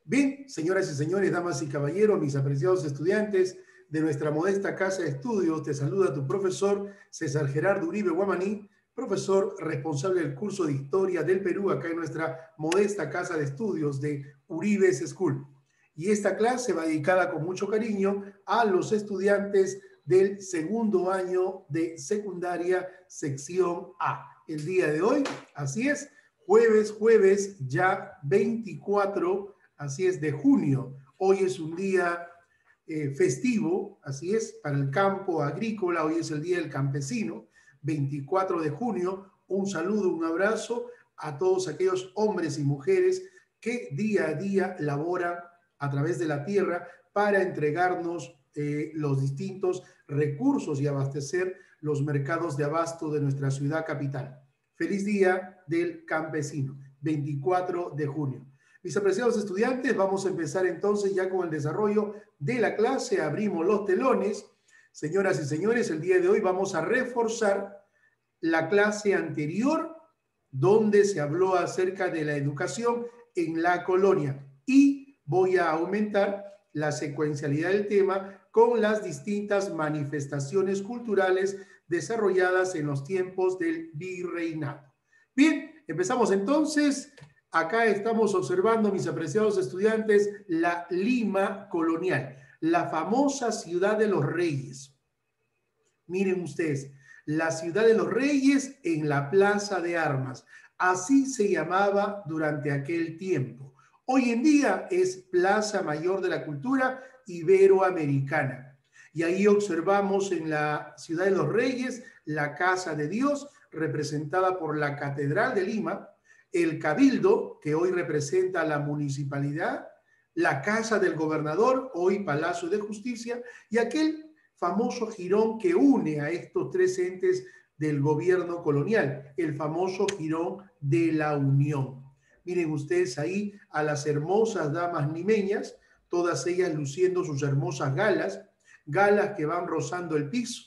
Bien, señoras y señores, damas y caballeros, mis apreciados estudiantes de nuestra modesta casa de estudios, te saluda tu profesor César Gerardo Uribe Guamaní, profesor responsable del curso de Historia del Perú, acá en nuestra modesta casa de estudios de Uribe's School. Y esta clase va dedicada con mucho cariño a los estudiantes del segundo año de secundaria, sección A. El día de hoy, así es, jueves ya 24, así es, de junio. Hoy es un día festivo, así es, para el campo agrícola. Hoy es el Día del Campesino, 24 de junio. Un saludo, un abrazo a todos aquellos hombres y mujeres que día a día laboran a través de la tierra para entregarnos los distintos recursos y abastecer los mercados de abasto de nuestra ciudad capital. Feliz Día del Campesino, 24 de junio. Mis apreciados estudiantes, vamos a empezar entonces ya con el desarrollo de la clase. Abrimos los telones. Señoras y señores, el día de hoy vamos a reforzar la clase anterior donde se habló acerca de la educación en la colonia y voy a aumentar la secuencialidad del tema con las distintas manifestaciones culturales desarrolladas en los tiempos del virreinato. Bien, empezamos entonces. Acá estamos observando, mis apreciados estudiantes, la Lima colonial, la famosa ciudad de los reyes. Miren ustedes, la ciudad de los reyes en la Plaza de Armas. Así se llamaba durante aquel tiempo. Hoy en día es Plaza Mayor de la Cultura Iberoamericana. Y ahí observamos en la ciudad de los reyes la Casa de Dios, representada por la Catedral de Lima, el Cabildo, que hoy representa la municipalidad, la Casa del Gobernador, hoy Palacio de Justicia, y aquel famoso jirón que une a estos tres entes del gobierno colonial, el famoso jirón de la Unión. Miren ustedes ahí a las hermosas damas limeñas, todas ellas luciendo sus hermosas galas que van rozando el piso.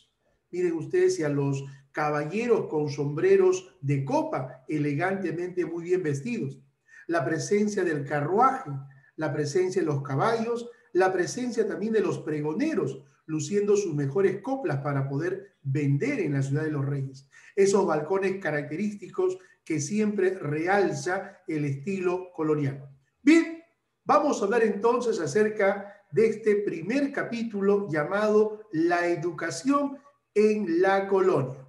Miren ustedes y a los caballeros con sombreros de copa, elegantemente muy bien vestidos. La presencia del carruaje, la presencia de los caballos, la presencia también de los pregoneros, luciendo sus mejores coplas para poder vender en la ciudad de los reyes. Esos balcones característicos que siempre realza el estilo colonial. Bien, vamos a hablar entonces acerca de este primer capítulo llamado La educación en la colonia.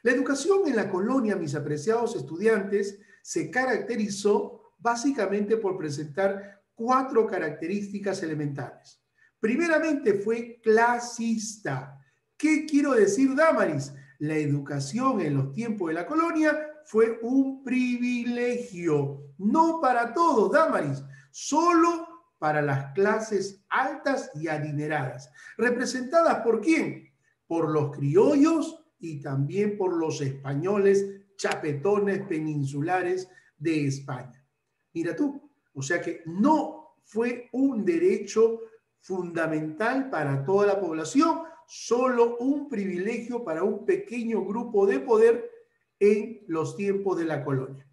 La educación en la colonia, mis apreciados estudiantes, se caracterizó básicamente por presentar 4 características elementales. Primeramente fue clasista. ¿Qué quiero decir, Damaris? La educación en los tiempos de la colonia fue un privilegio, no para todos, Damaris, solo para las clases altas y adineradas. ¿Representadas por quién? Por los criollos y también por los españoles chapetones peninsulares de España. Mira tú, o sea que no fue un derecho fundamental para toda la población, solo un privilegio para un pequeño grupo de poder en los tiempos de la colonia.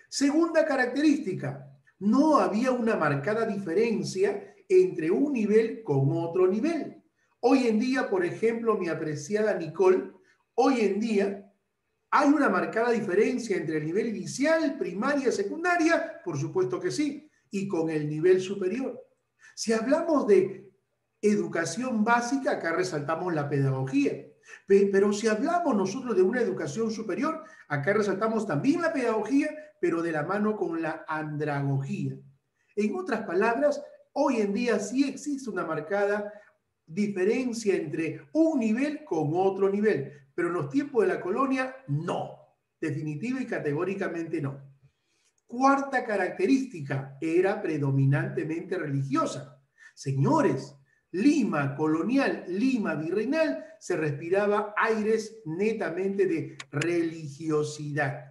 Segunda característica, no había una marcada diferencia entre un nivel con otro nivel. Hoy en día, por ejemplo, mi apreciada Nicole, hoy en día hay una marcada diferencia entre el nivel inicial, primaria, secundaria, por supuesto que sí, y con el nivel superior. Si hablamos de educación básica, acá resaltamos la pedagogía. Pero si hablamos nosotros de una educación superior, acá resaltamos también la pedagogía, pero de la mano con la andragogía. En otras palabras, hoy en día sí existe una marcada diferencia entre un nivel con otro nivel, pero en los tiempos de la colonia, no. Definitiva y categóricamente no. Cuarta característica, era predominantemente religiosa. Señores, Lima colonial, Lima virreinal, se respiraba aires netamente de religiosidad.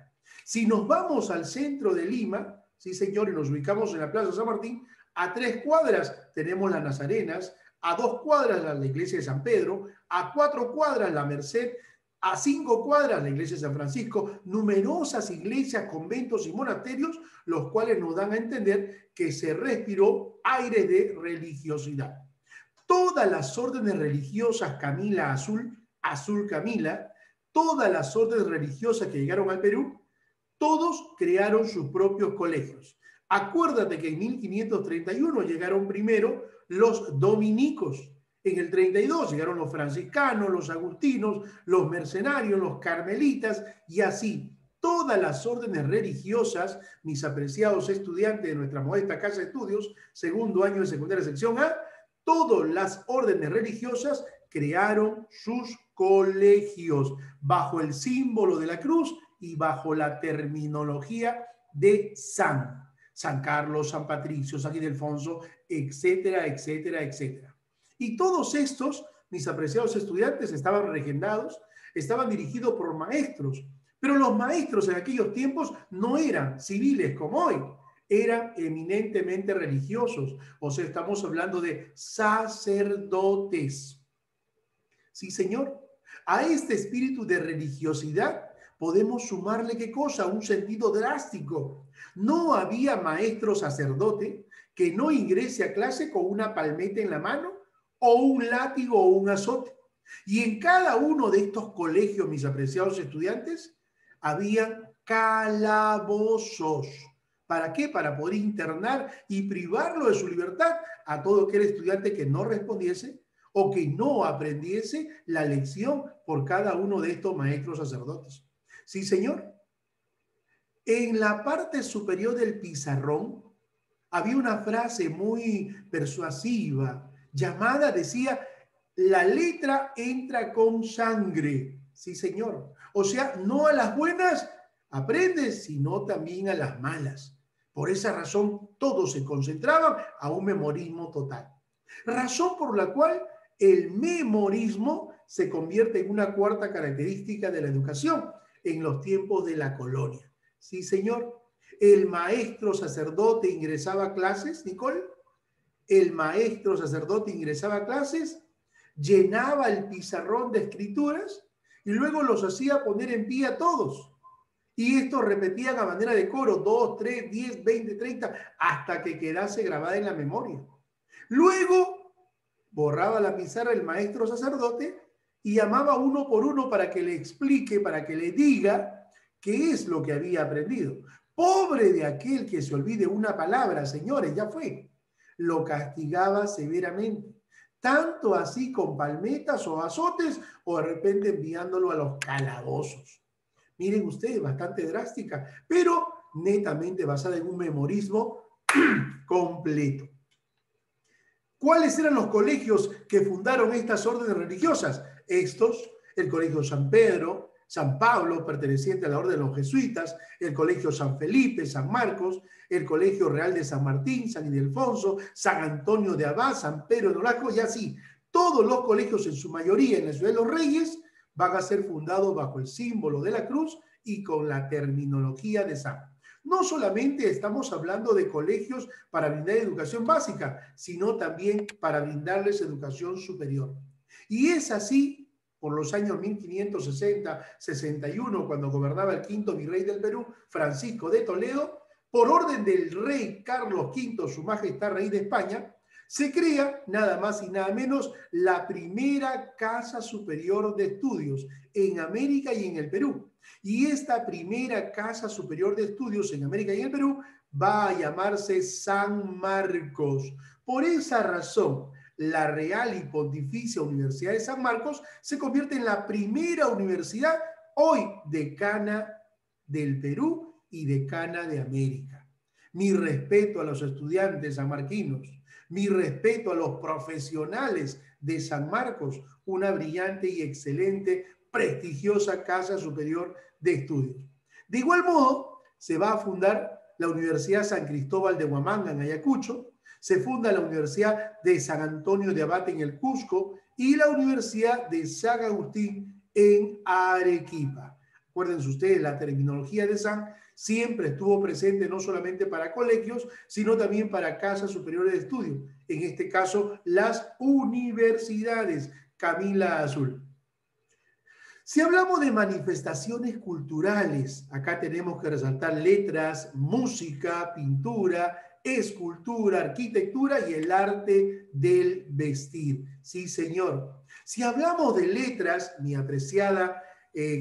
Si nos vamos al centro de Lima, sí señor, y nos ubicamos en la Plaza San Martín, a 3 cuadras tenemos las Nazarenas, a 2 cuadras la iglesia de San Pedro, a 4 cuadras la Merced, A 5 cuadras, la iglesia de San Francisco, numerosas iglesias, conventos y monasterios, los cuales nos dan a entender que se respiró aire de religiosidad. Todas las órdenes religiosas, Camila Azul, Azul Camila, todas las órdenes religiosas que llegaron al Perú, todos crearon sus propios colegios. Acuérdate que en 1531 llegaron primero los dominicos. En el 32 llegaron los franciscanos, los agustinos, los mercenarios, los carmelitas y así. Todas las órdenes religiosas, mis apreciados estudiantes de nuestra modesta casa de estudios, segundo año de secundaria sección A, todas las órdenes religiosas crearon sus colegios bajo el símbolo de la cruz y bajo la terminología de San Carlos, San Patricio, San Ildefonso, etcétera, etcétera, etcétera. Y todos estos, mis apreciados estudiantes, estaban regendados, estaban dirigidos por maestros, pero los maestros en aquellos tiempos no eran civiles como hoy, eran eminentemente religiosos, o sea, estamos hablando de sacerdotes. Sí, señor. A este espíritu de religiosidad podemos sumarle, ¿qué cosa? Un sentido drástico. No había maestro sacerdote que no ingrese a clase con una palmeta en la mano o un látigo o un azote. Y en cada uno de estos colegios, mis apreciados estudiantes, habían calabozos. ¿Para qué? Para poder internar y privarlo de su libertad a todo aquel estudiante que no respondiese o que no aprendiese la lección por cada uno de estos maestros sacerdotes. Sí, señor. En la parte superior del pizarrón había una frase muy persuasiva llamada, decía, la letra entra con sangre. Sí, señor. O sea, no a las buenas aprendes, sino también a las malas. Por esa razón, todos se concentraban a un memorismo total. Razón por la cual el memorismo se convierte en una cuarta característica de la educación en los tiempos de la colonia. Sí, señor. El maestro sacerdote ingresaba a clases, Nicole. El maestro sacerdote ingresaba a clases, llenaba el pizarrón de escrituras y luego los hacía poner en pie a todos. Y estos repetían a manera de coro 2, 3, 10, 20, 30, hasta que quedase grabada en la memoria. Luego borraba la pizarra el maestro sacerdote y llamaba uno por uno para que le explique, para que le diga qué es lo que había aprendido. Pobre de aquel que se olvide una palabra, señores, ya fue. Lo castigaba severamente, tanto así con palmetas o azotes o de repente enviándolo a los calabozos. Miren ustedes, bastante drástica, pero netamente basada en un memorismo completo. ¿Cuáles eran los colegios que fundaron estas órdenes religiosas? Estos, el Colegio San Pedro, San Pablo, perteneciente a la orden de los jesuitas, el Colegio San Felipe, San Marcos, el Colegio Real de San Martín, San Ildefonso, San Antonio de Abad, San Pedro de Nolasco, y así. Todos los colegios, en su mayoría en la Ciudad de los Reyes, van a ser fundados bajo el símbolo de la cruz y con la terminología de San. No solamente estamos hablando de colegios para brindar educación básica, sino también para brindarles educación superior. Y es así por los años 1560-61, cuando gobernaba el quinto virrey del Perú, Francisco de Toledo, por orden del rey Carlos V, su majestad rey de España, se crea nada más y nada menos la primera Casa Superior de Estudios en América y en el Perú. Y esta primera Casa Superior de Estudios en América y en el Perú va a llamarse San Marcos. Por esa razón, la Real y Pontificia Universidad de San Marcos se convierte en la primera universidad hoy decana del Perú y decana de América. Mi respeto a los estudiantes sanmarquinos, mi respeto a los profesionales de San Marcos, una brillante y excelente, prestigiosa Casa Superior de Estudios. De igual modo, se va a fundar la Universidad San Cristóbal de Huamanga en Ayacucho, se funda la Universidad de San Antonio de Abad en el Cusco y la Universidad de San Agustín en Arequipa. Acuérdense ustedes, la terminología de San siempre estuvo presente no solamente para colegios, sino también para casas superiores de estudio. En este caso, las universidades. Camila Azul. Si hablamos de manifestaciones culturales, acá tenemos que resaltar letras, música, pintura, escultura, arquitectura y el arte del vestir. Sí, señor. Si hablamos de letras, mi apreciada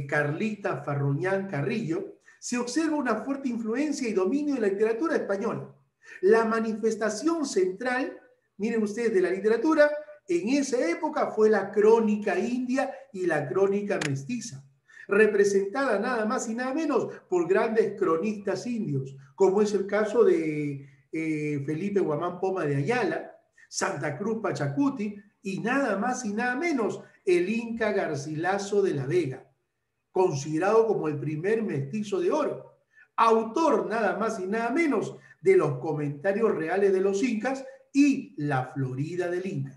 Carlita Farroñán Carrillo, se observa una fuerte influencia y dominio de la literatura española. La manifestación central, miren ustedes, de la literatura en esa época fue la crónica india y la crónica mestiza, representada nada más y nada menos por grandes cronistas indios, como es el caso de Felipe Guamán Poma de Ayala, Santa Cruz Pachacuti y nada más y nada menos el Inca Garcilaso de la Vega, considerado como el primer mestizo de oro, autor nada más y nada menos de los comentarios reales de los incas y la Florida del Inca.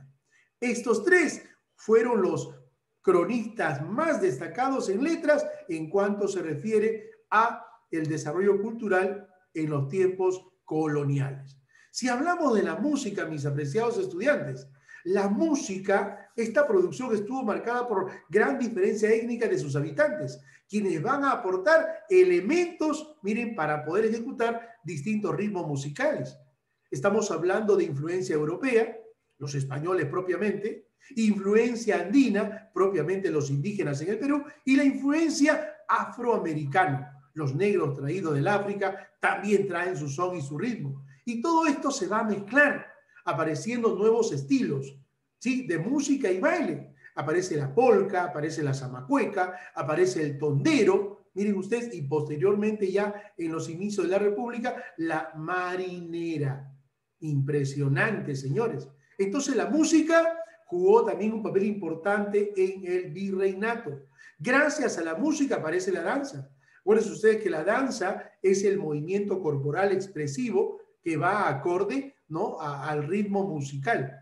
Estos tres fueron los cronistas más destacados en letras en cuanto se refiere a el desarrollo cultural en los tiempos coloniales. Si hablamos de la música, mis apreciados estudiantes, la música, esta producción estuvo marcada por gran diferencia étnica de sus habitantes, quienes van a aportar elementos, miren, para poder ejecutar distintos ritmos musicales. Estamos hablando de influencia europea, los españoles propiamente, influencia andina, propiamente los indígenas en el Perú, y la influencia afroamericana. Los negros traídos del África también traen su son y su ritmo. Y todo esto se va a mezclar, apareciendo nuevos estilos, ¿sí?, de música y baile. Aparece la polca, aparece la zamacueca, aparece el tondero, miren ustedes, y posteriormente ya en los inicios de la República, la marinera. Impresionante, señores. Entonces la música jugó también un papel importante en el virreinato. Gracias a la música aparece la danza. Acuérdense ustedes que la danza es el movimiento corporal expresivo que va acorde, ¿no?, al ritmo musical.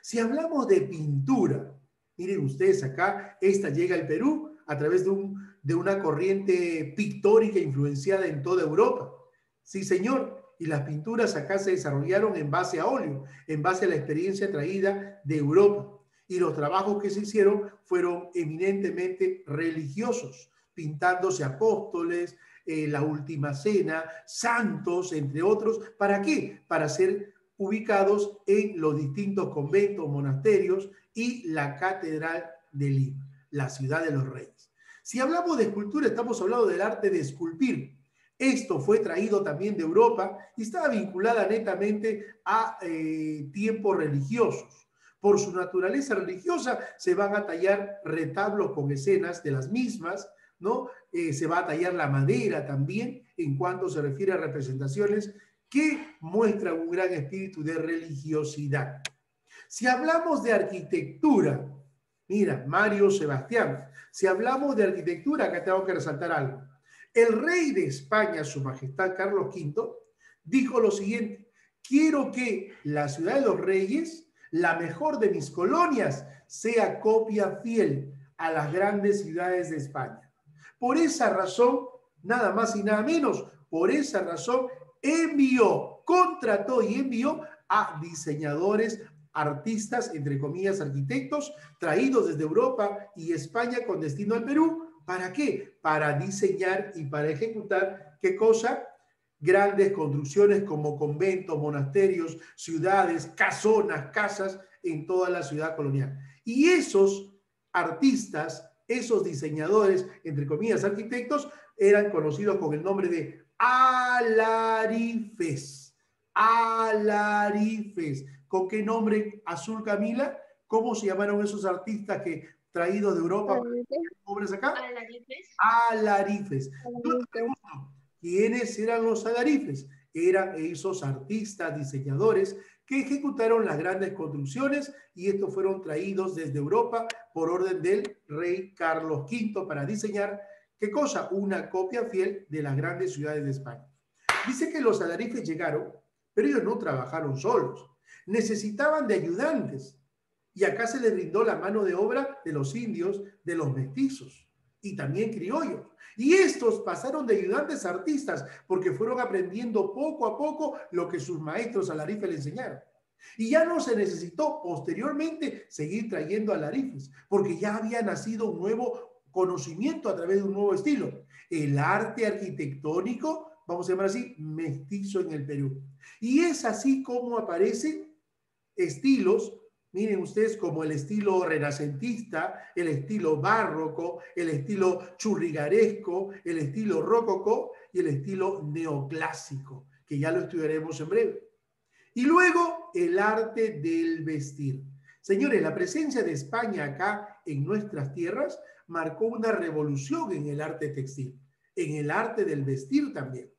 Si hablamos de pintura, miren ustedes acá, esta llega al Perú a través de una corriente pictórica influenciada en toda Europa. Sí, señor. Y las pinturas acá se desarrollaron en base a óleo, en base a la experiencia traída de Europa. Y los trabajos que se hicieron fueron eminentemente religiosos, pintándose apóstoles, la Última Cena, santos, entre otros. ¿Para qué? Para ser ubicados en los distintos conventos, monasterios y la Catedral de Lima, la ciudad de los reyes. Si hablamos de escultura, estamos hablando del arte de esculpir. Esto fue traído también de Europa y estaba vinculada netamente a tiempos religiosos. Por su naturaleza religiosa se van a tallar retablos con escenas de las mismas, ¿no? Se va a tallar la madera también en cuanto se refiere a representaciones que muestran un gran espíritu de religiosidad. Si hablamos de arquitectura, mira, Mario Sebastián, si hablamos de arquitectura, acá tengo que resaltar algo. El rey de España, su majestad Carlos V, dijo lo siguiente: quiero que la ciudad de los reyes, la mejor de mis colonias, sea copia fiel a las grandes ciudades de España. Por esa razón, nada más y nada menos, por esa razón contrató y envió a diseñadores, artistas, entre comillas, arquitectos, traídos desde Europa y España con destino al Perú. ¿Para qué? Para diseñar y para ejecutar, ¿qué cosa? Grandes construcciones como conventos, monasterios, ciudades, casonas, casas en toda la ciudad colonial. Y esos artistas, esos diseñadores, entre comillas, arquitectos, eran conocidos con el nombre de alarifes. Alarifes. ¿Con qué nombre, Azul Camila? ¿Cómo se llamaron esos artistas que traídos de Europa? ¿Obras acá? Alarifes. Alarifes. Yo te pregunto, ¿quiénes eran los alarifes? Eran esos artistas, diseñadores que ejecutaron las grandes construcciones y estos fueron traídos desde Europa por orden del rey Carlos V para diseñar, ¿qué cosa? Una copia fiel de las grandes ciudades de España. Dice que los alarifes llegaron, pero ellos no trabajaron solos. Necesitaban de ayudantes. Y acá se les brindó la mano de obra de los indios, de los mestizos y también criollos. Y estos pasaron de ayudantes a artistas porque fueron aprendiendo poco a poco lo que sus maestros alarifes le enseñaron. Y ya no se necesitó posteriormente seguir trayendo alarifes porque ya había nacido un nuevo conocimiento a través de un nuevo estilo. El arte arquitectónico, vamos a llamar así, mestizo en el Perú. Y es así como aparecen estilos, miren ustedes, como el estilo renacentista, el estilo barroco, el estilo churrigueresco, el estilo rococó y el estilo neoclásico, que ya lo estudiaremos en breve. Y luego el arte del vestir. Señores, la presencia de España acá en nuestras tierras marcó una revolución en el arte textil, en el arte del vestir también.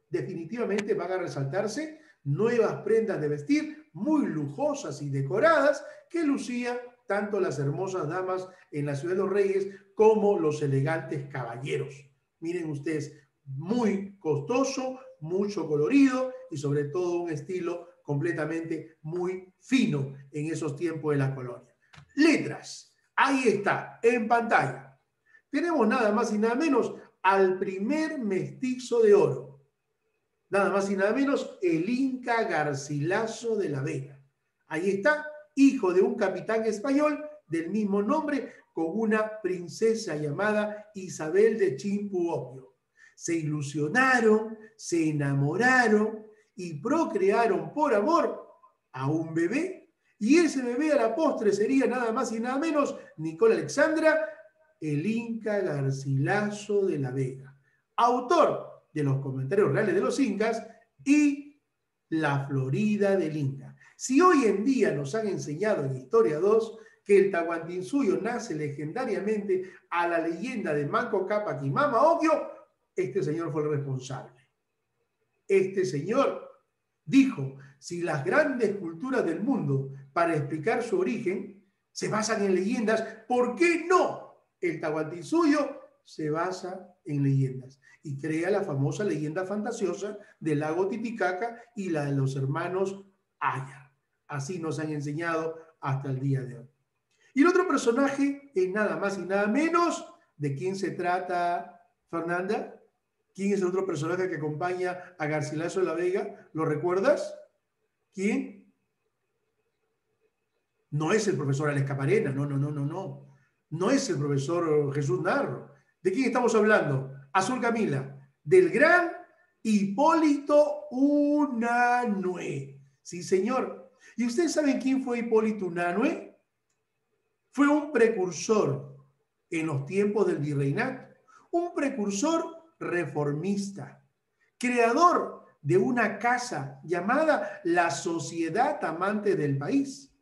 Definitivamente van a resaltarse nuevas prendas de vestir muy lujosas y decoradas que lucían tanto las hermosas damas en la Ciudad de los Reyes como los elegantes caballeros. Miren ustedes, muy costoso, mucho colorido y sobre todo un estilo completamente muy fino en esos tiempos de la colonia. Letras, ahí está, en pantalla. Tenemos nada más y nada menos al primer mestizo de oro. Nada más y nada menos el Inca Garcilaso de la Vega. Ahí está, hijo de un capitán español del mismo nombre con una princesa llamada Isabel de Chimpuopio. Se ilusionaron, se enamoraron y procrearon por amor a un bebé. Y ese bebé a la postre sería nada más y nada menos Nicola Alexandra, el Inca Garcilaso de la Vega, autor de los comentarios reales de los incas y la Florida del Inca. Si hoy en día nos han enseñado en Historia 2 que el Tahuantinsuyo nace legendariamente a la leyenda de Manco Cápac y Mama Ocllo, este señor fue el responsable. Este señor dijo, si las grandes culturas del mundo para explicar su origen se basan en leyendas, ¿por qué no? El Tahuantinsuyo se basa en leyendas y crea la famosa leyenda fantasiosa del lago Titicaca y la de los hermanos Ayar. Así nos han enseñado hasta el día de hoy. Y el otro personaje es nada más y nada menos. ¿De quién se trata, Fernanda? ¿Quién es el otro personaje que acompaña a Garcilaso de la Vega? ¿Lo recuerdas? ¿Quién? No es el profesor Alex Caparena, no. No es el profesor Jesús Narro. ¿De quién estamos hablando? Azul Camila, del gran Hipólito Unanue. Sí, señor. ¿Y ustedes saben quién fue Hipólito Unanue? Fue un precursor en los tiempos del virreinato, un precursor reformista, creador de una casa llamada la Sociedad Amante del País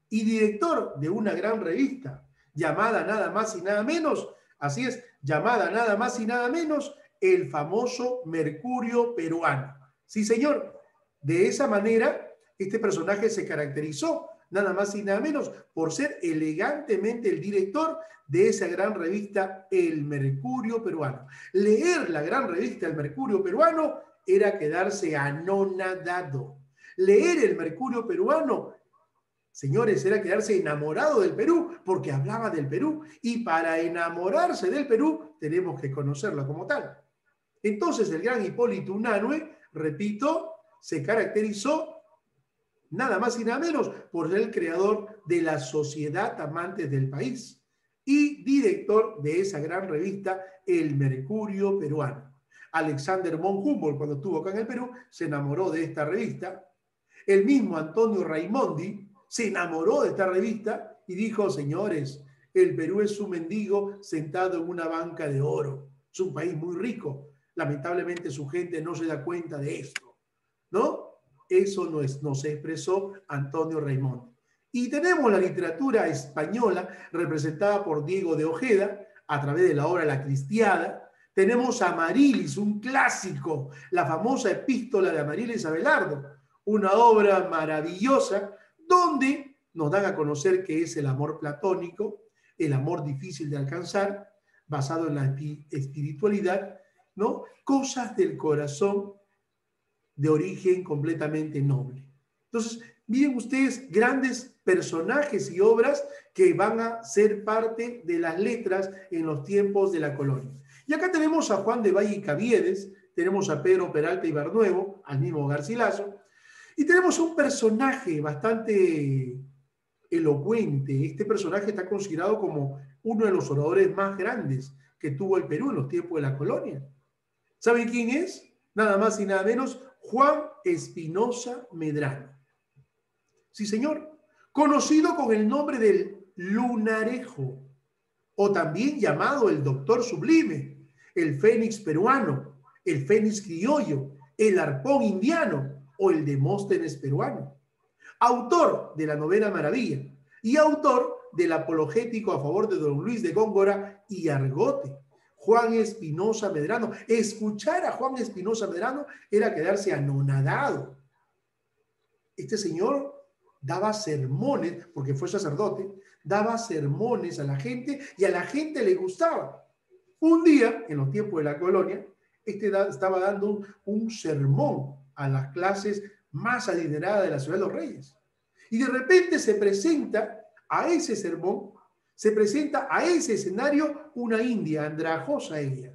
y director de una gran revista llamada nada más y nada menos, así es, llamada nada más y nada menos, el famoso Mercurio Peruano. Sí, señor. De esa manera, este personaje se caracterizó, nada más y nada menos, por ser elegantemente el director de esa gran revista, El Mercurio Peruano. Leer la gran revista El Mercurio Peruano era quedarse anonadado. Leer El Mercurio Peruano, señores, era quedarse enamorado del Perú, porque hablaba del Perú, y para enamorarse del Perú tenemos que conocerlo como tal. Entonces el gran Hipólito Unanue, repito, se caracterizó nada más y nada menos por ser el creador de la Sociedad Amantes del País y director de esa gran revista El Mercurio Peruano. Alexander von Humboldt, cuando estuvo acá en el Perú, se enamoró de esta revista. El mismo Antonio Raimondi se enamoró de esta revista y dijo, señores, el Perú es un mendigo sentado en una banca de oro. Es un país muy rico. Lamentablemente su gente no se da cuenta de esto, ¿no? Eso nos expresó Antonio Raimondi. Y tenemos la literatura española representada por Diego de Ojeda a través de la obra La Cristiada. Tenemos a Amarilis, un clásico, la famosa epístola de Amarilis Abelardo, una obra maravillosa donde nos dan a conocer qué es el amor platónico, el amor difícil de alcanzar, basado en la espiritualidad, ¿no? Cosas del corazón de origen completamente noble. Entonces, miren ustedes grandes personajes y obras que van a ser parte de las letras en los tiempos de la colonia. Y acá tenemos a Juan de Valle y Caviedes, tenemos a Pedro Peralta y Barnuevo, al mismo Garcilaso, y tenemos un personaje bastante elocuente. Este personaje está considerado como uno de los oradores más grandes que tuvo el Perú en los tiempos de la colonia. ¿Saben quién es? Nada más y nada menos, Juan Espinosa Medrano. Sí, señor. Conocido con el nombre del Lunarejo, o también llamado el Doctor Sublime, el Fénix peruano, el Fénix criollo, el Arpón indiano o el Demóstenes peruano. Autor de la Novena Maravilla y autor del apologético a favor de don Luis de Góngora y Argote. Juan Espinosa Medrano. Escuchar a Juan Espinosa Medrano era quedarse anonadado. Este señor daba sermones, porque fue sacerdote, daba sermones a la gente y a la gente le gustaba. Un día, en los tiempos de la colonia, estaba dando un sermón a las clases más adineradas de la ciudad de los Reyes. Y de repente se presenta a ese sermón, se presenta a ese escenario una india, andrajosa ella.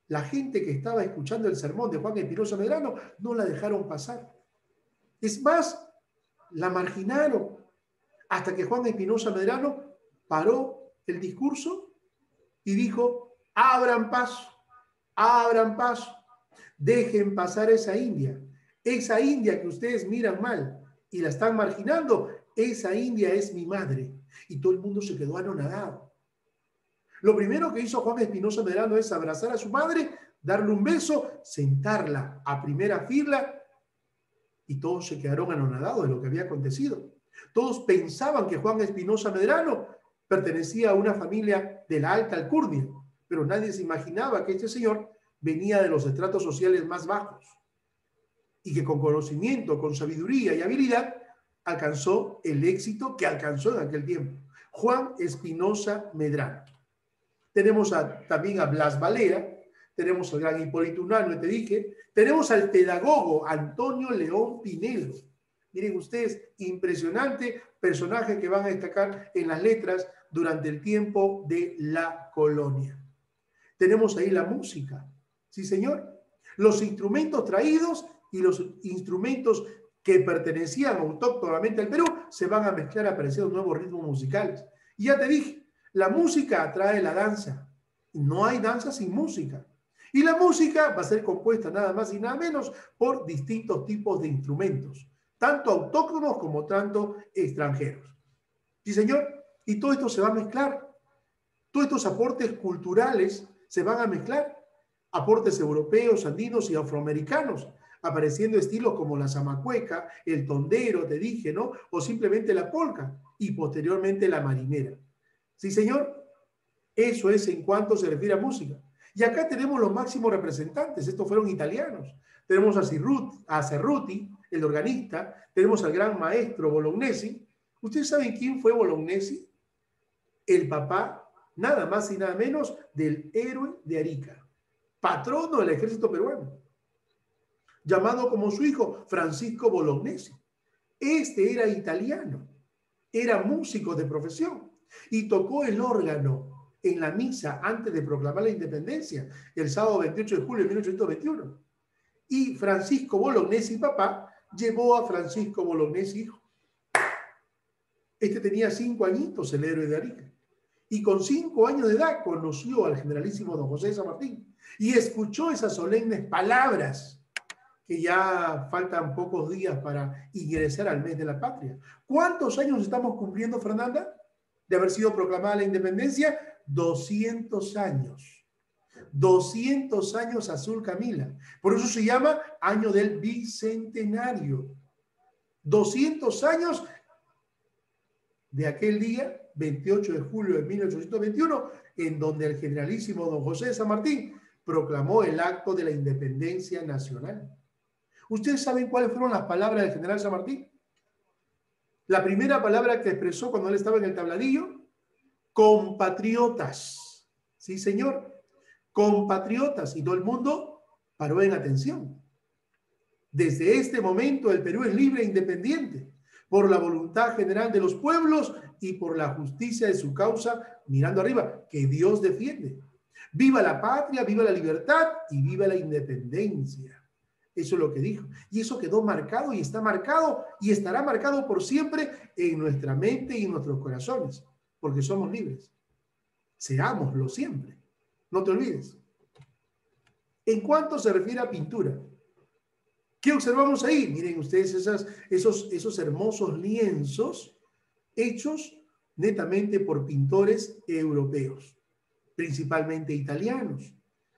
La gente que estaba escuchando el sermón de Juan Espinosa Medrano no la dejaron pasar. Es más, la marginaron hasta que Juan Espinosa Medrano paró el discurso y dijo: abran paso, dejen pasar esa india que ustedes miran mal y la están marginando, esa india es mi madre. Y todo el mundo se quedó anonadado. Lo primero que hizo Juan Espinosa Medrano es abrazar a su madre, darle un beso, sentarla a primera fila, y todos se quedaron anonadados de lo que había acontecido. Todos pensaban que Juan Espinosa Medrano pertenecía a una familia de la alta alcurnia, pero nadie se imaginaba que este señor venía de los estratos sociales más bajos y que con conocimiento, con sabiduría y habilidad alcanzó el éxito que alcanzó en aquel tiempo. Juan Espinosa Medrano. Tenemos también a Blas Valera, tenemos al gran Hipólito Unanue, te dije, tenemos al pedagogo Antonio León Pinelo. Miren ustedes, impresionante personaje que van a destacar en las letras durante el tiempo de la colonia. Tenemos ahí la música, sí señor, los instrumentos traídos y los instrumentos que pertenecían autóctonamente al Perú se van a mezclar apareciendo nuevos ritmos musicales. Y ya te dije, la música atrae la danza. No hay danza sin música. Y la música va a ser compuesta nada más y nada menos por distintos tipos de instrumentos, tanto autóctonos como tanto extranjeros. Sí, señor. Y todo esto se va a mezclar. Todos estos aportes culturales se van a mezclar. Aportes europeos, andinos y afroamericanos, apareciendo estilos como la zamacueca, el tondero, te dije, ¿no? O simplemente la polca y posteriormente la marinera. Sí, señor. Eso es en cuanto se refiere a música. Y acá tenemos los máximos representantes. Estos fueron italianos. Tenemos a Cerruti, el organista. Tenemos al gran maestro Bolognesi. ¿Ustedes saben quién fue Bolognesi? El papá, nada más y nada menos, del héroe de Arica, patrono del ejército peruano, llamado como su hijo Francisco Bolognesi. Este era italiano, era músico de profesión y tocó el órgano en la misa antes de proclamar la independencia, el sábado 28 de julio de 1821. Y Francisco Bolognesi, papá, llevó a Francisco Bolognesi, hijo. Este tenía 5 añitos, el héroe de Arica. Y con 5 años de edad conoció al generalísimo don José de San Martín y escuchó esas solemnes palabras que ya faltan pocos días para ingresar al mes de la patria. ¿Cuántos años estamos cumpliendo, Fernanda, de haber sido proclamada la independencia? 200 años. 200 años, Azul Camila. Por eso se llama año del bicentenario. 200 años de aquel día, 28 de julio de 1821, en donde el generalísimo don José de San Martín proclamó el acto de la independencia nacional. ¿Ustedes saben cuáles fueron las palabras del general San Martín? La primera palabra que expresó cuando él estaba en el tabladillo: compatriotas. Sí, señor, compatriotas. Y todo el mundo paró en atención. Desde este momento el Perú es libre e independiente por la voluntad general de los pueblos y por la justicia de su causa, mirando arriba, que Dios defiende. Viva la patria, viva la libertad y viva la independencia. Eso es lo que dijo. Y eso quedó marcado y está marcado y estará marcado por siempre en nuestra mente y en nuestros corazones. porque somos libres. Seámoslo siempre. No te olvides. En cuanto se refiere a pintura, ¿qué observamos ahí? Miren ustedes esos hermosos lienzos hechos netamente por pintores europeos, principalmente italianos.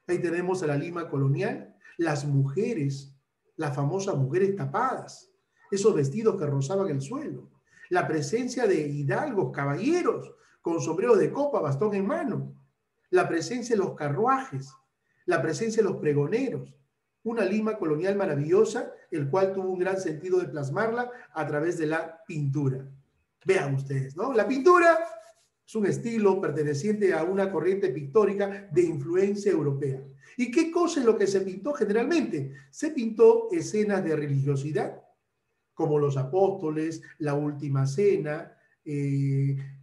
Ahí tenemos a la Lima colonial, las mujeres, las famosas mujeres tapadas, esos vestidos que rozaban el suelo, la presencia de hidalgos, caballeros, con sombrero de copa, bastón en mano, la presencia de los carruajes, la presencia de los pregoneros, una Lima colonial maravillosa, el cual tuvo un gran sentido de plasmarla a través de la pintura. Vean ustedes, ¿no? La pintura es un estilo perteneciente a una corriente pictórica de influencia europea. ¿Y qué cosa es lo que se pintó generalmente? Se pintó escenas de religiosidad, como los apóstoles, la última cena,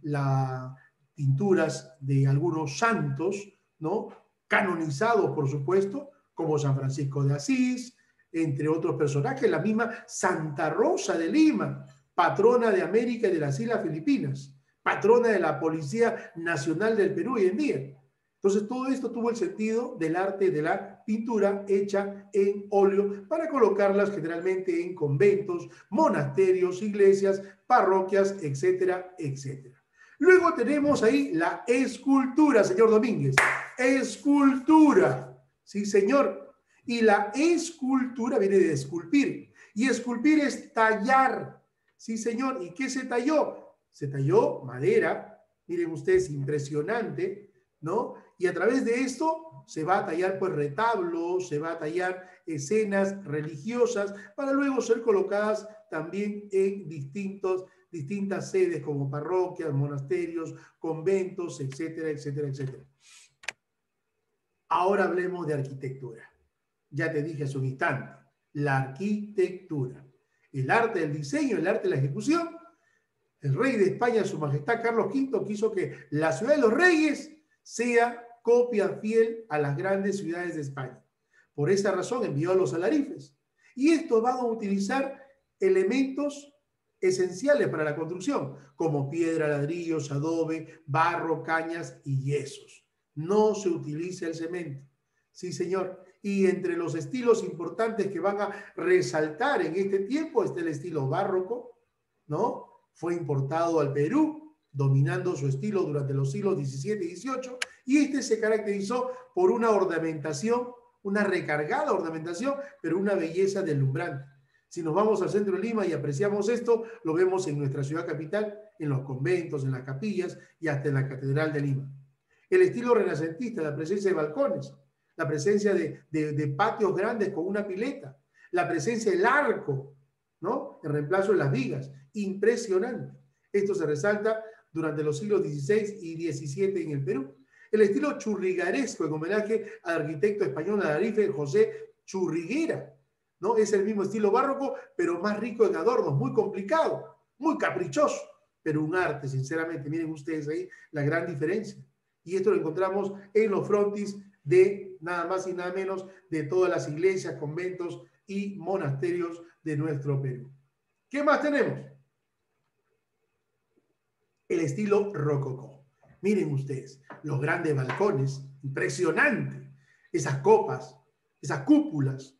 las pinturas de algunos santos, ¿no? Canonizados, por supuesto, como San Francisco de Asís, entre otros personajes, la misma Santa Rosa de Lima, patrona de América y de las Islas Filipinas, patrona de la Policía Nacional del Perú hoy en día. Entonces, todo esto tuvo el sentido del arte de la pintura hecha en óleo para colocarlas generalmente en conventos, monasterios, iglesias, parroquias, etcétera, etcétera. Luego tenemos ahí la escultura, señor Domínguez. Escultura. Sí, señor. Y la escultura viene de esculpir. Y esculpir es tallar. Sí, señor. ¿Y qué se talló? Se talló madera. Miren ustedes, impresionante, ¿no? Y a través de esto se va a tallar pues retablos, se va a tallar escenas religiosas para luego ser colocadas también en distintas sedes como parroquias, monasterios, conventos, etcétera, etcétera, etcétera. Ahora hablemos de arquitectura. Ya te dije hace un instante, la arquitectura, el arte del diseño, el arte de la ejecución. El rey de España, su majestad Carlos V, quiso que la ciudad de los reyes sea copia fiel a las grandes ciudades de España. Por esa razón envió a los alarifes. Y estos van a utilizar elementos esenciales para la construcción, como piedra, ladrillos, adobe, barro, cañas y yesos. No se utiliza el cemento. Sí, señor. Y entre los estilos importantes que van a resaltar en este tiempo está el estilo barroco, ¿no? Fue importado al Perú, dominando su estilo durante los siglos XVII y XVIII, y este se caracterizó por una ornamentación, una recargada ornamentación, pero una belleza deslumbrante. Si nos vamos al centro de Lima y apreciamos esto, lo vemos en nuestra ciudad capital, en los conventos, en las capillas y hasta en la Catedral de Lima. El estilo renacentista, la presencia de balcones, la presencia de patios grandes con una pileta, la presencia del arco, ¿no? En reemplazo de las vigas. Impresionante. Esto se resalta durante los siglos XVI y XVII en el Perú. El estilo churrigueresco, en homenaje al arquitecto español alarife José Churriguera, ¿no? Es el mismo estilo barroco, pero más rico en adornos, muy complicado, muy caprichoso, pero un arte, sinceramente. Miren ustedes ahí la gran diferencia. Y esto lo encontramos en los frontis de nada más y nada menos de todas las iglesias, conventos y monasterios de nuestro Perú. ¿Qué más tenemos? El estilo rococó. Miren ustedes, los grandes balcones, impresionante. Esas copas, esas cúpulas,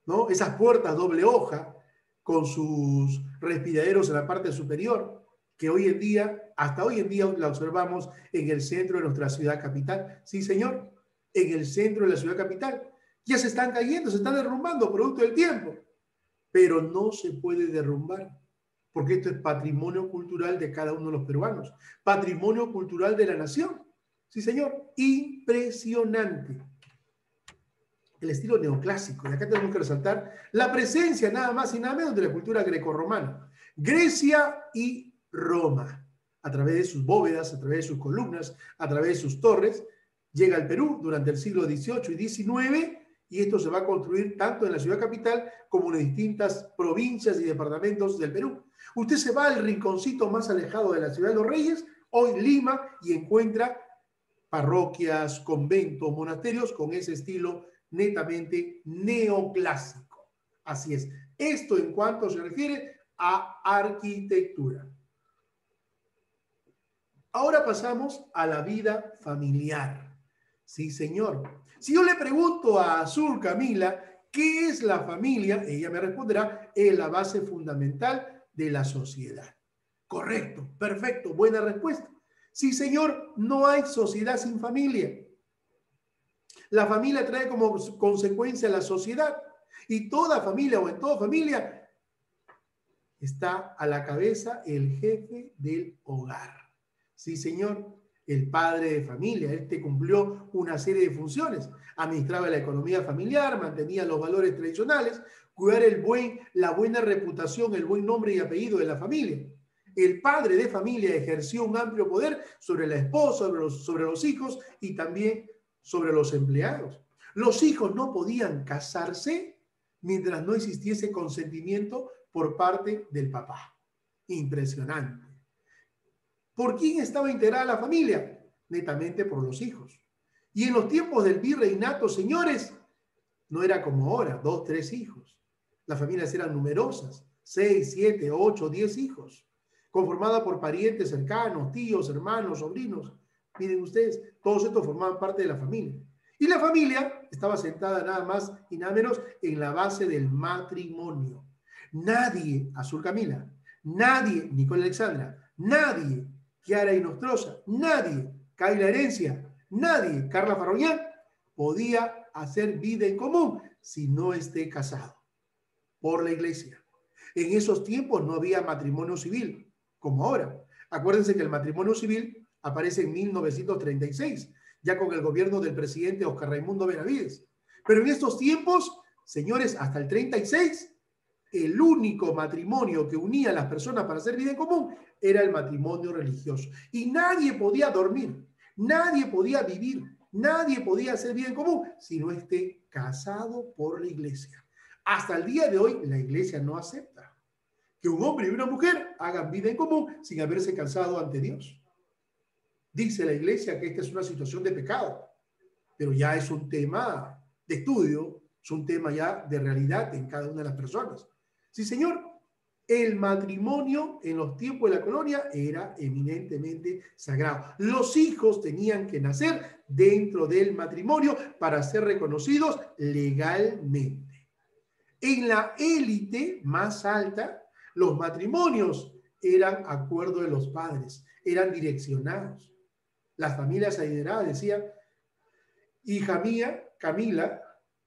¿no? Esas puertas doble hoja con sus respiraderos en la parte superior, que hoy en día, hasta hoy en día la observamos en el centro de nuestra ciudad capital. Sí, señor, en el centro de la ciudad capital. Ya se están cayendo, se están derrumbando producto del tiempo, pero no se puede derrumbar, porque esto es patrimonio cultural de cada uno de los peruanos, patrimonio cultural de la nación. Sí, señor, impresionante. El estilo neoclásico, y acá tenemos que resaltar la presencia nada más y nada menos de la cultura grecorromana. Grecia y Roma, a través de sus bóvedas, a través de sus columnas, a través de sus torres, llega al Perú durante el siglo XVIII y XIX, y esto se va a construir tanto en la ciudad capital como en distintas provincias y departamentos del Perú. Usted se va al rinconcito más alejado de la ciudad de los Reyes, hoy Lima, y encuentra parroquias, conventos, monasterios con ese estilo netamente neoclásico. Así es. Esto en cuanto se refiere a arquitectura. Ahora pasamos a la vida familiar. Sí, señor. Si yo le pregunto a Azul Camila, ¿qué es la familia? Ella me responderá, es la base fundamental de la sociedad. Correcto, perfecto, buena respuesta. Sí, señor, no hay sociedad sin familia. La familia trae como consecuencia la sociedad y toda familia o en toda familia está a la cabeza el jefe del hogar. Sí, señor, el padre de familia. Este cumplió una serie de funciones. Administraba la economía familiar, mantenía los valores tradicionales, cuidar la buena reputación, el buen nombre y apellido de la familia. El padre de familia ejerció un amplio poder sobre la esposa, sobre los hijos y también sobre los empleados. Los hijos no podían casarse mientras no existiese consentimiento por parte del papá. Impresionante. ¿Por quién estaba integrada la familia? Netamente por los hijos. Y en los tiempos del virreinato, señores, no era como ahora, 2, 3 hijos. Las familias eran numerosas, 6, 7, 8, 10 hijos, conformada por parientes cercanos, tíos, hermanos, sobrinos. Miren ustedes, todos estos formaban parte de la familia. Y la familia estaba sentada nada más y nada menos en la base del matrimonio. Nadie, Azul Camila, nadie, Nicole Alexandra, nadie, Kiara y Nostrosa, nadie, Kayla Herencia, nadie, Carla Farroñán, podía hacer vida en común si no esté casado por la iglesia. En esos tiempos no había matrimonio civil, como ahora. Acuérdense que el matrimonio civil aparece en 1936, ya con el gobierno del presidente Oscar Raimundo Benavides. Pero en estos tiempos, señores, hasta el 36, el único matrimonio que unía a las personas para hacer vida en común era el matrimonio religioso. Y nadie podía dormir, nadie podía vivir, nadie podía hacer vida en común si no esté casado por la iglesia. Hasta el día de hoy, la iglesia no acepta que un hombre y una mujer hagan vida en común sin haberse casado ante Dios. Dice la iglesia que esta es una situación de pecado, pero ya es un tema de estudio, es un tema ya de realidad en cada una de las personas. Sí, señor, el matrimonio en los tiempos de la colonia era eminentemente sagrado. Los hijos tenían que nacer dentro del matrimonio para ser reconocidos legalmente. En la élite más alta, los matrimonios eran acuerdo de los padres, eran direccionados. Las familias adineradas decían, hija mía, Camila,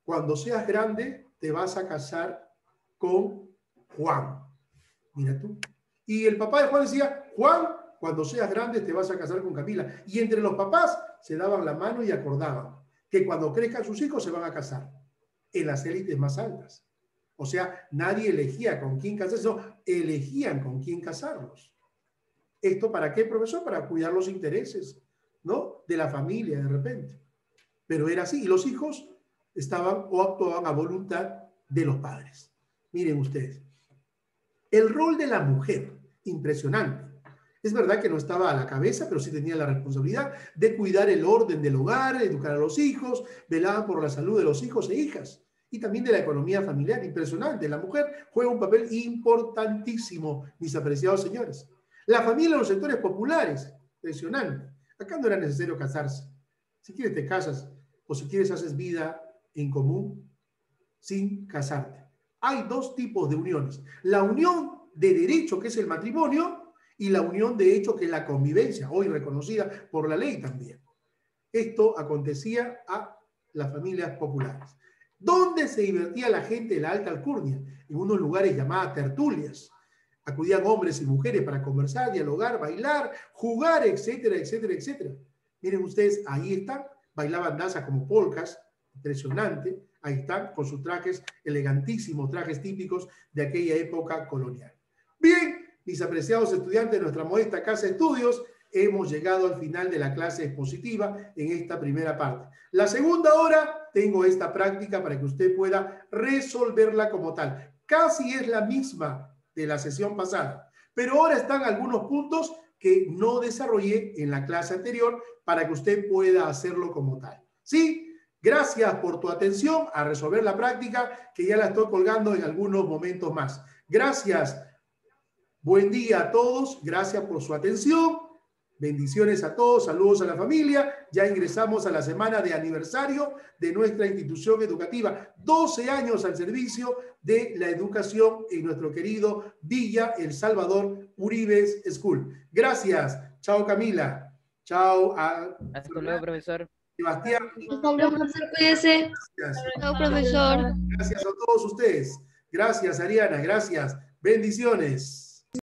cuando seas grande te vas a casar con Juan. Mira tú. Y el papá de Juan decía, Juan, cuando seas grande te vas a casar con Camila. Y entre los papás se daban la mano y acordaban que cuando crezcan sus hijos se van a casar en las élites más altas. O sea, nadie elegía con quién casarse, no, elegían con quién casarlos. ¿Esto para qué, profesor? Para cuidar los intereses, ¿no?, de la familia de repente. Pero era así. Y los hijos estaban o actuaban a voluntad de los padres. Miren ustedes. El rol de la mujer, impresionante. Es verdad que no estaba a la cabeza, pero sí tenía la responsabilidad de cuidar el orden del hogar, educar a los hijos, velaba por la salud de los hijos e hijas y también de la economía familiar. Impresionante. La mujer juega un papel importantísimo, mis apreciados señores. La familia en los sectores populares, impresionante. Acá no era necesario casarse. Si quieres te casas o si quieres haces vida en común sin casarte. Hay dos tipos de uniones. La unión de derecho, que es el matrimonio, y la unión de hecho, que es la convivencia, hoy reconocida por la ley también. Esto acontecía a las familias populares. ¿Dónde se divertía la gente de la alta alcurnia? En unos lugares llamados tertulias. Acudían hombres y mujeres para conversar, dialogar, bailar, jugar, etcétera, etcétera, etcétera. Miren ustedes, ahí están, bailaban danzas como polcas, impresionante. Ahí están, con sus trajes, elegantísimos trajes típicos de aquella época colonial. Bien, mis apreciados estudiantes de nuestra modesta casa de estudios, hemos llegado al final de la clase expositiva en esta primera parte. La segunda hora tengo esta práctica para que usted pueda resolverla como tal. Casi es la misma de la sesión pasada, pero ahora están algunos puntos que no desarrollé en la clase anterior para que usted pueda hacerlo como tal. ¿Sí? Gracias por tu atención a resolver la práctica, que ya la estoy colgando en algunos momentos más. Gracias. Buen día a todos. Gracias por su atención. Bendiciones a todos, saludos a la familia. Ya ingresamos a la semana de aniversario de nuestra institución educativa. 12 años al servicio de la educación en nuestro querido Villa El Salvador Uribes School. Gracias. Chao, Camila. Chao a Hasta luego, profesor. Sebastián. Hasta luego, profesor, cuídese. Gracias. Chao, profesor. Gracias a todos ustedes. Gracias, Ariana. Gracias. Bendiciones.